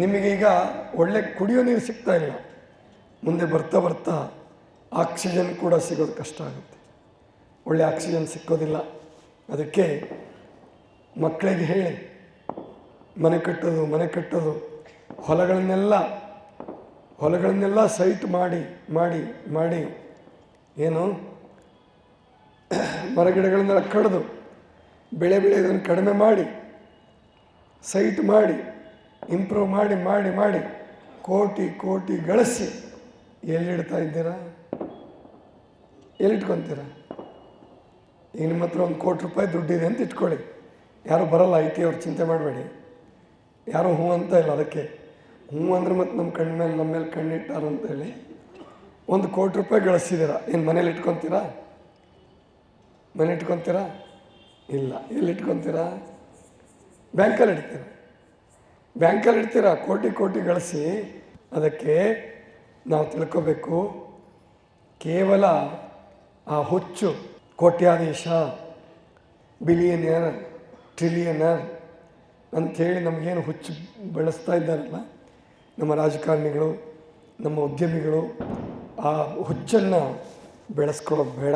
ನಿಮಗೀಗ ಒಳ್ಳೆ ಕುಡಿಯೋ ನೀರು ಸಿಗ್ತಾ ಇಲ್ಲ, ಮುಂದೆ ಬರ್ತಾ ಬರ್ತಾ ಆಕ್ಸಿಜನ್ ಕೂಡ ಸಿಗೋದು ಕಷ್ಟ ಆಗುತ್ತೆ, ಒಳ್ಳೆ ಆಕ್ಸಿಜನ್ ಸಿಕ್ಕೋದಿಲ್ಲ. ಅದಕ್ಕೆ ಮಕ್ಕಳಿಗೆ ಹೇಳಿ, ಮನೆ ಕಟ್ಟೋದು ಹೊಲಗಳನ್ನೆಲ್ಲ ಸೈಟ್ ಮಾಡಿ ಮಾಡಿ ಮಾಡಿ ಏನು ಮರಗಿಡಗಳನ್ನೆಲ್ಲ ಕಡಿದು ಬೆಳೆ ಬೆಳೆಯೋದನ್ನು ಕಡಿಮೆ ಮಾಡಿ ಸೈಟ್ ಮಾಡಿ ಇಂಪ್ರೂವ್ ಮಾಡಿ ಮಾಡಿ ಮಾಡಿ ಕೋಟಿ ಕೋಟಿ ಗಳಿಸಿ ಎಲ್ಲಿಡ್ತಾ ಇದ್ದೀರಾ? ಎಲ್ಲಿಟ್ಕೊತೀರಾ? ಈಗ ನಿಮ್ಮ ಹತ್ರ ಒಂದು ₹1,00,00,000 ದುಡ್ಡಿದೆ ಅಂತ ಇಟ್ಕೊಳ್ಳಿ. ಯಾರು ಬರಲ್ಲ, IT ಅವ್ರು ಚಿಂತೆ ಮಾಡಬೇಡಿ, ಯಾರೂ ಹ್ಞೂ ಅಂತ ಇಲ್ಲ. ಅದಕ್ಕೆ ಹ್ಞೂ ಅಂದ್ರೆ ಮತ್ತು ನಮ್ಮ ಮೇಲೆ ಕಣ್ಣಿಟ್ಟಾರು ಅಂತೇಳಿ ₹1,00,00,000 ಗಳಿಸಿದ್ದೀರ. ಏನು ಮನೇಲಿ ಇಟ್ಕೊತೀರಾ? ಮನೆ ಇಟ್ಕೊತೀರಾ? ಇಲ್ಲ. ಎಲ್ಲಿ ಇಟ್ಕೊತೀರಾ? ಬ್ಯಾಂಕಲ್ಲಿ ಇಡ್ತೀರಾ. ಕೋಟಿ ಕೋಟಿ ಗಳಿಸಿ. ಅದಕ್ಕೆ ನಾವು ತಿಳ್ಕೋಬೇಕು, ಕೇವಲ ಆ ಹುಚ್ಚು ಕೋಟ್ಯಾಧೀಶ, ಬಿಲಿಯನಿಯರ್, ಟ್ರಿಲಿಯನರ್ ಅಂಥೇಳಿ ನಮಗೇನು ಹುಚ್ಚು ಬೆಳೆಸ್ತಾ ಇದ್ದಾರಲ್ಲ ನಮ್ಮ ರಾಜಕಾರಣಿಗಳು, ನಮ್ಮ ಉದ್ಯಮಿಗಳು, ಆ ಹುಚ್ಚನ್ನು ಬೆಳೆಸ್ಕೊಳ್ಳೋದು ಬೇಡ.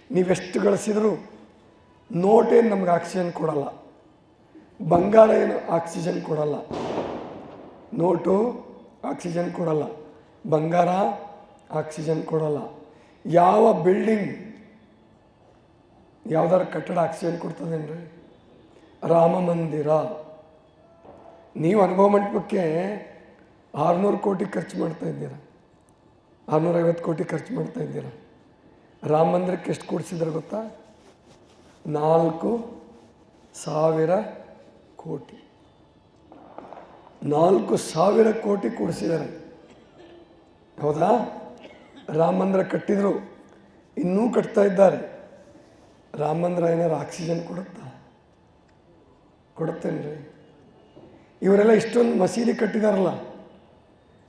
ನೀವೆಷ್ಟು ಗಳಿಸಿದರೂ ನೋಟೇನು ನಮ್ಗೆ ಆಕ್ಸಿಜನ್ ಕೊಡಲ್ಲ, ಬಂಗಾರ ಏನು ಆಕ್ಸಿಜನ್ ಕೊಡಲ್ಲ, ನೋಟು ಆಕ್ಸಿಜನ್ ಕೊಡಲ್ಲ, ಬಂಗಾರ ಆಕ್ಸಿಜನ್ ಕೊಡಲ್ಲ. ಯಾವ ಬಿಲ್ಡಿಂಗ್, ಯಾವ್ದಾರು ಕಟ್ಟಡ ಆಕ್ಸಿಜನ್ ಕೊಡ್ತದೇನ್ರಿ? ರಾಮ ಮಂದಿರ. ನೀವು ಅನುಭವ ಮಂಟಪಕ್ಕೆ 600 ಕೋಟಿ ಖರ್ಚು ಮಾಡ್ತಾ ಇದ್ದೀರಾ, 650 ಕೋಟಿ ಖರ್ಚು ಮಾಡ್ತಾ ಇದ್ದೀರಾ. ರಾಮ ಮಂದಿರಕ್ಕೆ ಎಷ್ಟು ಕೊಡಿಸಿದ್ರೆ ಗೊತ್ತಾ? 4,000 ಕೋಟಿ. 4,000 ಕೋಟಿ ಕೊಡಿಸಿದ್ದಾರೆ. ಹೌದಾ? ರಾಮ ಮಂದಿರ ಕಟ್ಟಿದ್ರು, ಇನ್ನೂ ಕಟ್ತಾ ಇದ್ದಾರೆ. ರಾಮ ಮಂದಿರ ಏನಾರು ಆಕ್ಸಿಜನ್ ಕೊಡುತ್ತೇನ್ರಿ? ಇವರೆಲ್ಲ ಇಷ್ಟೊಂದು ಮಸೀದಿ ಕಟ್ಟಿದಾರಲ್ಲ,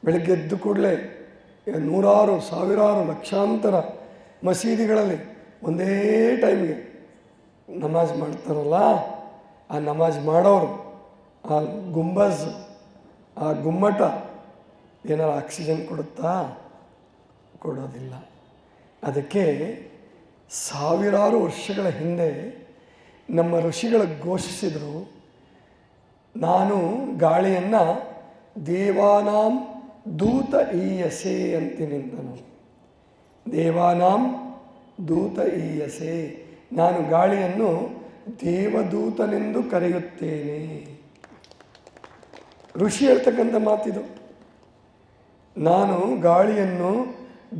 ಬೆಳಗ್ಗೆ ಎದ್ದು ಕೂಡಲೇ ನೂರಾರು ಸಾವಿರಾರು ಲಕ್ಷಾಂತರ ಮಸೀದಿಗಳಲ್ಲಿ ಒಂದೇ ಟೈಮ್ಗೆ ನಮಾಜ್ ಮಾಡ್ತಾರಲ್ಲ, ಆ ನಮಾಜ್ ಮಾಡೋರು, ಆ ಗುಂಬಜ್, ಆ ಗುಮ್ಮಟ ಏನಾರು ಆಕ್ಸಿಜನ್ ಕೊಡುತ್ತಾ? ಕೊಡೋದಿಲ್ಲ. ಅದಕ್ಕೆ ಸಾವಿರಾರು ವರ್ಷಗಳ ಹಿಂದೆ ನಮ್ಮ ಋಷಿಗಳು ಘೋಷಿಸಿದರು, ನಾನು ಗಾಳಿಯನ್ನು ದೇವಾನಾಂ ದೂತ ಈಯಸೆ ಅಂತಿನಿಂದನು. ದೇವಾನಾಂ ದೂತ ಈಯಸೆ, ನಾನು ಗಾಳಿಯನ್ನು ದೇವದೂತನೆಂದು ಕರೆಯುತ್ತೇನೆ. ಋಷಿ ಹೇಳ್ತಕ್ಕಂಥ ಮಾತಿದು. ನಾನು ಗಾಳಿಯನ್ನು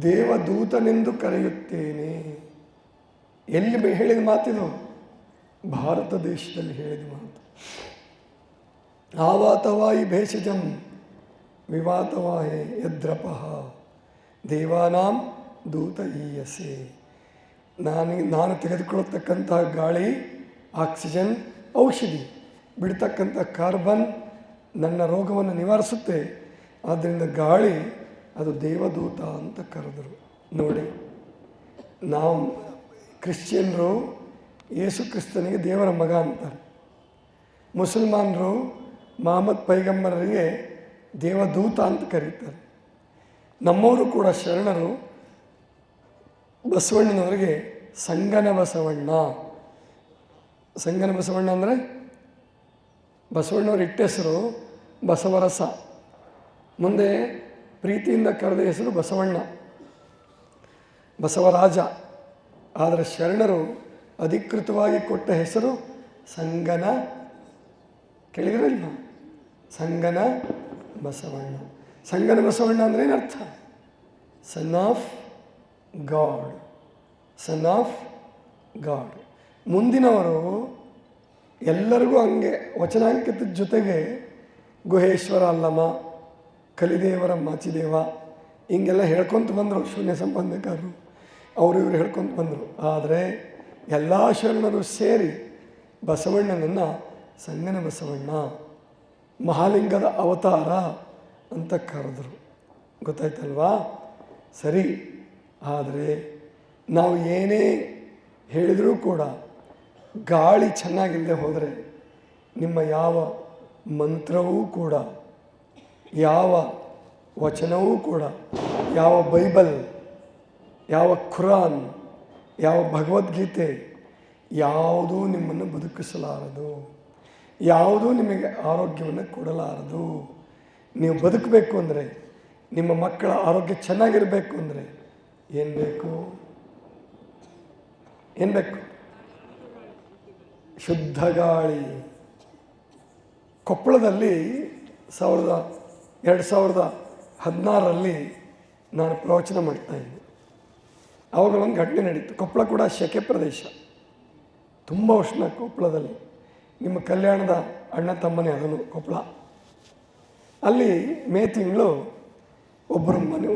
ದೇವದೂತನೆಂದು ಕರೆಯುತ್ತೇನೆ. ಎಲ್ಲಿ ಹೇಳಿದ ಮಾತಿದು? ಭಾರತ ದೇಶದಲ್ಲಿ ಹೇಳಿದ ಮಾತು. ಆವಾತವಾಯಿ ಭೇಷಜಂ ವಿವಾತವಾಹೆ ಯದ್ರಪಃ ದೇವಾನಾಂ ದೂತ ಈಯಸೆ. ನಾನು ತೆಗೆದುಕೊಳ್ಳತಕ್ಕಂತಹ ಗಾಳಿ ಆಕ್ಸಿಜನ್, ಔಷಧಿ, ಬಿಡ್ತಕ್ಕಂಥ ಕಾರ್ಬನ್ ನನ್ನ ರೋಗವನ್ನು ನಿವಾರಿಸುತ್ತೆ. ಆದ್ದರಿಂದ ಗಾಳಿ ಅದು ದೇವದೂತ ಅಂತ ಕರೆದರು. ನೋಡಿ, ನಾವು ಕ್ರಿಶ್ಚಿಯನ್ರು ಯೇಸು ಕ್ರಿಸ್ತನಿಗೆ ದೇವರ ಮಗ ಅಂತಾರೆ, ಮುಸಲ್ಮಾನರು ಮಹಮ್ಮದ್ ಪೈಗಂಬರರಿಗೆ ದೇವದೂತ ಅಂತ ಕರೀತಾರೆ. ನಮ್ಮವರು ಕೂಡ ಶರಣರು ಬಸವಣ್ಣನವರಿಗೆ ಸಂಗನ ಬಸವಣ್ಣ. ಸಂಗನ ಬಸವಣ್ಣ ಅಂದರೆ ಬಸವಣ್ಣವ್ರ ಇಟ್ಟ ಹೆಸರು ಬಸವರಸ, ಮುಂದೆ ಪ್ರೀತಿಯಿಂದ ಕರೆದ ಹೆಸರು ಬಸವಣ್ಣ, ಬಸವರಾಜ. ಆದರೆ ಶರಣರು ಅಧಿಕೃತವಾಗಿ ಕೊಟ್ಟ ಹೆಸರು ಸಂಗನ. ಕೇಳಿದ್ರಲ್ವ? ಸಂಗನ ಬಸವಣ್ಣ. ಸಂಗನ ಬಸವಣ್ಣ ಅಂದರೆ ಏನರ್ಥ? Son of god, son of god. ಮುಂದಿನವರು ಎಲ್ಲರಿಗೂ ಹಂಗೆ ವಚನಾಂಕಿತದ ಜೊತೆಗೆ ಗುಹೇಶ್ವರ ಅಲ್ಲಮ, ಕಲಿದೇವರ ಮಾಚಿದೇವ ಹಿಂಗೆಲ್ಲ ಹೇಳ್ಕೊತ ಬಂದರು. ಶೂನ್ಯ ಸಂಬಂಧಕಾರರು ಅವರು ಇವರು ಹೇಳ್ಕೊತ ಬಂದರು. ಆದರೆ ಎಲ್ಲ ಶರಣರು ಸೇರಿ ಬಸವಣ್ಣನನ್ನು ಸಂಗನ ಬಸವಣ್ಣ, ಮಹಾಲಿಂಗದ ಅವತಾರ ಅಂತ ಕರೆದರು. ಗೊತ್ತಾಯ್ತಲ್ವಾ? ಸರಿ. ಆದರೆ ನಾವು ಏನೇ ಹೇಳಿದರೂ ಕೂಡ ಗಾಳಿ ಚೆನ್ನಾಗಿಲ್ಲದೆ ಹೋದರೆ ನಿಮ್ಮ ಯಾವ ಮಂತ್ರವೂ ಕೂಡ ಯಾವ ವಚನವೂ ಕೂಡ, ಯಾವ ಬೈಬಲ್, ಯಾವ ಖುರಾನ್, ಯಾವ ಭಗವದ್ಗೀತೆ ಯಾವುದೂ ನಿಮ್ಮನ್ನು ಬದುಕಿಸಲಾರದು, ಯಾವುದೂ ನಿಮಗೆ ಆರೋಗ್ಯವನ್ನು ಕೊಡಲಾರದು. ನೀವು ಬದುಕಬೇಕು ಅಂದರೆ, ನಿಮ್ಮ ಮಕ್ಕಳ ಆರೋಗ್ಯ ಚೆನ್ನಾಗಿರಬೇಕು ಅಂದರೆ ಏನು ಬೇಕು? ಏನು ಬೇಕು? ಶುದ್ಧ ಗಾಳಿ. ಕೊಪ್ಪಳದಲ್ಲಿ 2016ರಲ್ಲಿ ನಾನು ಪ್ರವಚನ ಮಾಡ್ತಾಯಿದ್ದೆ. ಆವಾಗ ಒಂದು ಘಟನೆ ನಡೀತು. ಕೊಪ್ಪಳ ಕೂಡ ಸೆಕೆ ಪ್ರದೇಶ, ತುಂಬ ಉಷ್ಣ ಕೊಪ್ಪಳದಲ್ಲಿ. ನಿಮ್ಮ ಕಲ್ಯಾಣದ ಅಣ್ಣ ತಮ್ಮನೇ ಅದನ್ನು ಕೊಪ್ಪಳ. ಅಲ್ಲಿ ಮೇ ತಿಂಗಳು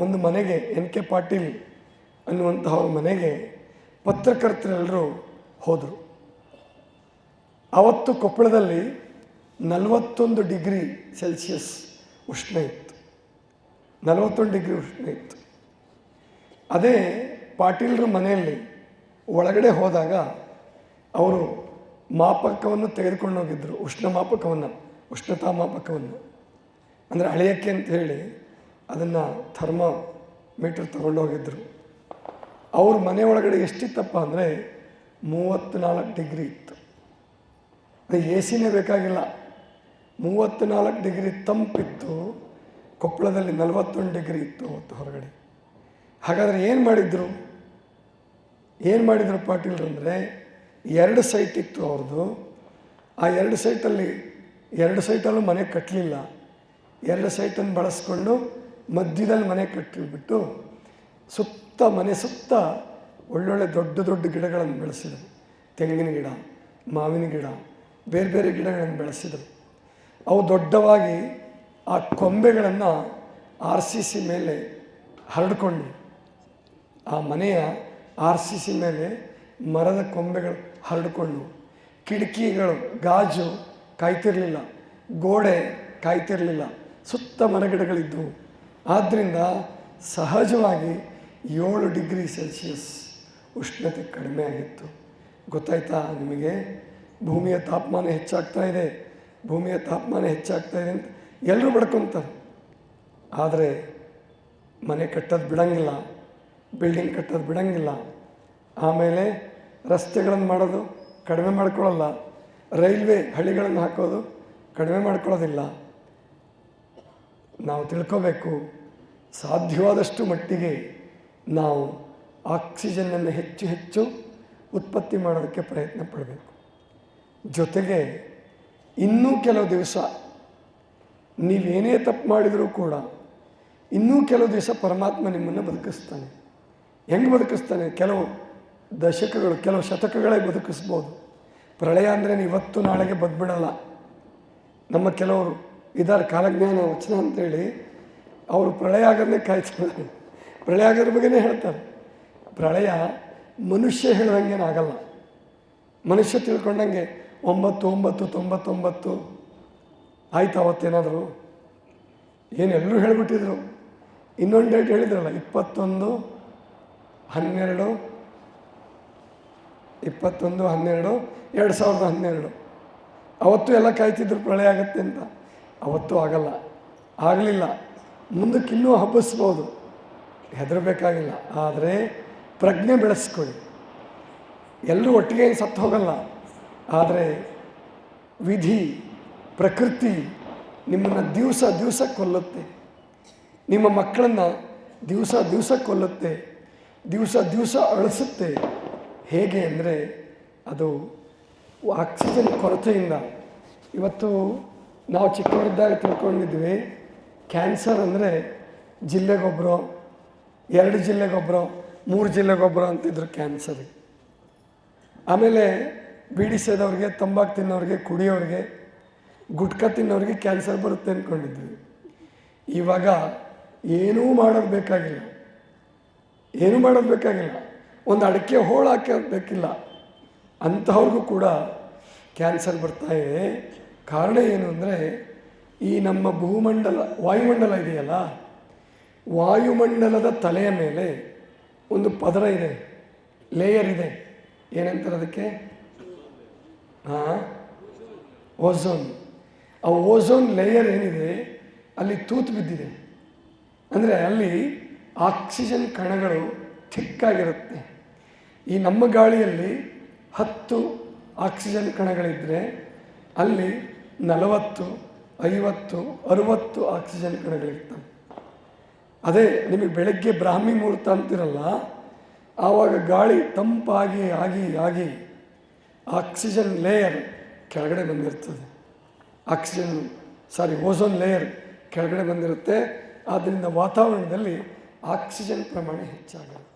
ಒಂದು ಮನೆಗೆ NK ಪಾಟೀಲ್ ಅನ್ನುವಂತಹವ್ರ ಮನೆಗೆ ಪತ್ರಕರ್ತರೆಲ್ಲರೂ ಹೋದರು. ಆವತ್ತು ಕೊಪ್ಪಳದಲ್ಲಿ 41 ಡಿಗ್ರಿ ಸೆಲ್ಸಿಯಸ್ ಉಷ್ಣ ಇತ್ತು. 41 ಡಿಗ್ರಿ ಉಷ್ಣ ಇತ್ತು. ಅದೇ ಪಾಟೀಲ್ರ ಮನೆಯಲ್ಲಿ ಒಳಗಡೆ ಹೋದಾಗ ಅವರು ಮಾಪಕವನ್ನು ತೆಗೆದುಕೊಂಡು ಹೋಗಿದ್ದರು, ಉಷ್ಣತಾ ಮಾಪಕವನ್ನು. ಅಂದರೆ ಅಳೆಯೋಕ್ಕೆ ಅಂತ ಹೇಳಿ ಅದನ್ನು ಥರ್ಮೋಮೀಟರ್ ತಗೊಂಡು ಹೋಗಿದ್ದರು. ಅವ್ರ ಮನೆ ಒಳಗಡೆ ಎಷ್ಟಿತ್ತಪ್ಪ ಅಂದರೆ 34 ಡಿಗ್ರಿ ಇತ್ತು. ಅದು AC ಬೇಕಾಗಿಲ್ಲ, 34 ಡಿಗ್ರಿ ತಂಪಿತ್ತು. ಕೊಪ್ಪಳದಲ್ಲಿ 41 ಡಿಗ್ರಿ ಇತ್ತು ಅವತ್ತು ಹೊರಗಡೆ. ಹಾಗಾದರೆ ಏನು ಮಾಡಿದರು ಪಾಟೀಲ್ರು ಅಂದರೆ, 2 ಸೈಟ್ ಇತ್ತು ಅವ್ರದ್ದು. ಆ 2 ಸೈಟಲ್ಲಿ 2 ಸೈಟಲ್ಲೂ ಮನೆ ಕಟ್ಟಲಿಲ್ಲ. 2 ಸೈಟನ್ನು ಬಳಸ್ಕೊಂಡು ಮಧ್ಯದಲ್ಲಿ ಮನೆ ಕಟ್ಟಿಬಿಟ್ಟು ಮನೆ ಸುತ್ತ ಒಳ್ಳೊಳ್ಳೆ ದೊಡ್ಡ ಗಿಡಗಳನ್ನು ಬೆಳೆಸಿದರು. ತೆಂಗಿನ ಗಿಡ, ಮಾವಿನ ಗಿಡ, ಬೇರೆ ಬೇರೆ ಗಿಡಗಳನ್ನು ಬೆಳೆಸಿದರು. ಅವು ದೊಡ್ಡವಾಗಿ ಆ ಕೊಂಬೆಗಳನ್ನು RCC ಮೇಲೆ ಹರಡಿಕೊಂಡು, ಆ ಮನೆಯ RCC ಮೇಲೆ ಮರದ ಕೊಂಬೆಗಳು ಹರಡಿಕೊಂಡು, ಕಿಟಕಿಗಳು ಗಾಜು ಕಾಯ್ತಿರಲಿಲ್ಲ, ಗೋಡೆ ಕಾಯ್ತಿರಲಿಲ್ಲ, ಸುತ್ತ ಮರಗಿಡಗಳಿದ್ದವು. ಆದ್ದರಿಂದ ಸಹಜವಾಗಿ 7 ಡಿಗ್ರಿ ಸೆಲ್ಸಿಯಸ್ ಉಷ್ಣತೆ ಕಡಿಮೆ ಆಗಿತ್ತು. ಗೊತ್ತಾಯ್ತಾ ನಿಮಗೆ? ಭೂಮಿಯ ತಾಪಮಾನ ಹೆಚ್ಚಾಗ್ತಾ ಇದೆ ಅಂತ ಎಲ್ಲರೂ ಬಡ್ಕೊತಾರೆ. ಆದರೆ ಮನೆ ಕಟ್ಟೋದು ಬಿಡೋಂಗಿಲ್ಲ, ಬಿಲ್ಡಿಂಗ್ ಕಟ್ಟೋದು ಬಿಡೋಂಗಿಲ್ಲ. ಆಮೇಲೆ ರಸ್ತೆಗಳನ್ನು ಮಾಡೋದು ಕಡಿಮೆ ಮಾಡ್ಕೊಳ್ಳಲ್ಲ, ರೈಲ್ವೆ ಹಳಿಗಳನ್ನು ಹಾಕೋದು ಕಡಿಮೆ ಮಾಡ್ಕೊಳ್ಳೋದಿಲ್ಲ. ನಾವು ತಿಳ್ಕೋಬೇಕು, ಸಾಧ್ಯವಾದಷ್ಟು ಮಟ್ಟಿಗೆ ನಾವು ಆಕ್ಸಿಜನ್ನನ್ನು ಹೆಚ್ಚು ಉತ್ಪತ್ತಿ ಮಾಡೋದಕ್ಕೆ ಪ್ರಯತ್ನ ಪಡಬೇಕು. ಜೊತೆಗೆ ಇನ್ನೂ ಕೆಲವು ದಿವಸ ನೀವೇನೇ ತಪ್ಪು ಮಾಡಿದರೂ ಕೂಡ ಇನ್ನೂ ಕೆಲವು ದಿವಸ ಪರಮಾತ್ಮ ನಿಮ್ಮನ್ನು ಬದುಕಿಸ್ತಾನೆ. ಹೆಂಗೆ ಬದುಕಿಸ್ತಾನೆ? ಕೆಲವು ದಶಕಗಳು, ಕೆಲವು ಶತಕಗಳೇ ಬದುಕಿಸ್ಬೋದು. ಪ್ರಳಯ ಅಂದರೆ ಇವತ್ತು ನಾಳೆಗೆ ಬದುಬಿಡಲ್ಲ. ನಮ್ಮ ಕೆಲವರು ಇದಾರೆ, ಕಾಲಜ್ಞಾನ ವಚನ ಅಂತೇಳಿ, ಅವರು ಪ್ರಳಯ ಆಗೋದನ್ನೇ ಕಾಯ್ತಾರೆ. ಪ್ರಳಯ ಆಗೋದ್ರ ಬಗ್ಗೆನೇ ಹೇಳ್ತಾರೆ. ಪ್ರಳಯ ಮನುಷ್ಯ ಹೇಳ್ದಂಗೇನಾಗಲ್ಲ. ಮನುಷ್ಯ ತಿಳ್ಕೊಂಡಂಗೆ 9,999 ಆಯ್ತು. ಅವತ್ತೇನಾದರೂ ಎಲ್ಲರೂ ಹೇಳಿಬಿಟ್ಟಿದ್ರು. ಇನ್ನೊಂದು ಡೇಟ್ ಹೇಳಿದ್ರಲ್ಲ, 21/12/2012. ಅವತ್ತು ಎಲ್ಲ ಕಾಯ್ತಿದ್ರು ಪ್ರಳಯ ಆಗತ್ತೆ ಅಂತ. ಅವತ್ತು ಆಗಲಿಲ್ಲ. ಮುಂದಕ್ಕಿನ್ನೂ ಹಬ್ಬಿಸ್ಬೋದು, ಹೆದರಬೇಕಾಗಿಲ್ಲ. ಆದರೆ ಪ್ರಜ್ಞೆ ಬೆಳೆಸ್ಕೊಳ್ಳಿ. ಎಲ್ಲರೂ ಒಟ್ಟಿಗೆ ಸತ್ತು ಹೋಗಲ್ಲ. ಆದರೆ ವಿಧಿ, ಪ್ರಕೃತಿ ನಿಮ್ಮನ್ನು ದಿವಸ ಕೊಲ್ಲುತ್ತೆ. ನಿಮ್ಮ ಮಕ್ಕಳನ್ನು ದಿವಸ ಕೊಲ್ಲುತ್ತೆ, ದಿವಸ ಅಳಿಸುತ್ತೆ. ಹೇಗೆ ಅಂದರೆ ಅದು ಆಕ್ಸಿಜನ್ ಕೊರತೆಯಿಂದ. ಇವತ್ತು ನಾವು ಚಿಕ್ಕವರಿದ್ದಾಗ ತಿಳ್ಕೊಂಡಿದ್ವಿ, ಕ್ಯಾನ್ಸರ್ ಅಂದರೆ ಜಿಲ್ಲೆಗೊಬ್ಬರು, 2 ಜಿಲ್ಲೆಗೊಬ್ಬರು, 3 ಜಿಲ್ಲೆಗೊಬ್ಬರು ಅಂತಿದ್ರು ಕ್ಯಾನ್ಸರ್. ಆಮೇಲೆ ಬೀಡಿ ಸೇದವ್ರಿಗೆ, ತಂಬಾಕು ತಿನ್ನೋರಿಗೆ, ಕುಡಿಯೋರಿಗೆ, ಗುಟ್ಕಾ ತಿನ್ನೋರಿಗೆ ಕ್ಯಾನ್ಸರ್ ಬರುತ್ತೆ ಅಂದ್ಕೊಂಡಿದ್ವಿ. ಇವಾಗ ಏನೂ ಮಾಡೋದು ಬೇಕಾಗಿಲ್ಲ. ಒಂದು ಅಡಿಕೆ ಹೋಳು ಹಾಕೋಬೇಕಿಲ್ಲ, ಅಂಥವ್ರಿಗೂ ಕೂಡ ಕ್ಯಾನ್ಸರ್ ಬರ್ತಾಯಿದೆ. ಕಾರಣ ಏನು ಅಂದರೆ, ಈ ನಮ್ಮ ವಾಯುಮಂಡಲ ಇದೆಯಲ್ಲ, ವಾಯುಮಂಡಲದ ತಲೆಯ ಮೇಲೆ ಒಂದು ಪದರ ಇದೆ, ಲೇಯರ್ ಇದೆ. ಏನಂತಾರೆ ಅದಕ್ಕೆ? ಓಝೋನ್. ಆ ಓಝೋನ್ ಲೇಯರ್ ಏನಿದೆ, ಅಲ್ಲಿ ತೂತು ಬಿದ್ದಿದೆ. ಅಂದರೆ ಅಲ್ಲಿ ಆಕ್ಸಿಜನ್ ಕಣಗಳು ಥಿಕ್ಕಾಗಿರುತ್ತೆ. ಈ ನಮ್ಮ ಗಾಳಿಯಲ್ಲಿ 10 ಆಕ್ಸಿಜನ್ ಕಣಗಳಿದ್ದರೆ ಅಲ್ಲಿ 40, 50, 60 ಆಕ್ಸಿಜನ್ ಕಣಗಳಿರ್ತವೆ. ಅದೇ ನಿಮಗೆ ಬೆಳಗ್ಗೆ ಬ್ರಾಹ್ಮಿ ಮುಹೂರ್ತ ಅಂತಿರಲ್ಲ, ಆವಾಗ ಗಾಳಿ ತಂಪಾಗಿ ಆಗಿ ಆಕ್ಸಿಜನ್ ಲೇಯರ್ ಕೆಳಗಡೆ ಬಂದಿರ್ತದೆ. ಓಝೋನ್ ಲೇಯರ್ ಕೆಳಗಡೆ ಬಂದಿರುತ್ತೆ. ಆದ್ದರಿಂದ ವಾತಾವರಣದಲ್ಲಿ ಆಕ್ಸಿಜನ್ ಪ್ರಮಾಣ ಹೆಚ್ಚಾಗಿರುತ್ತೆ.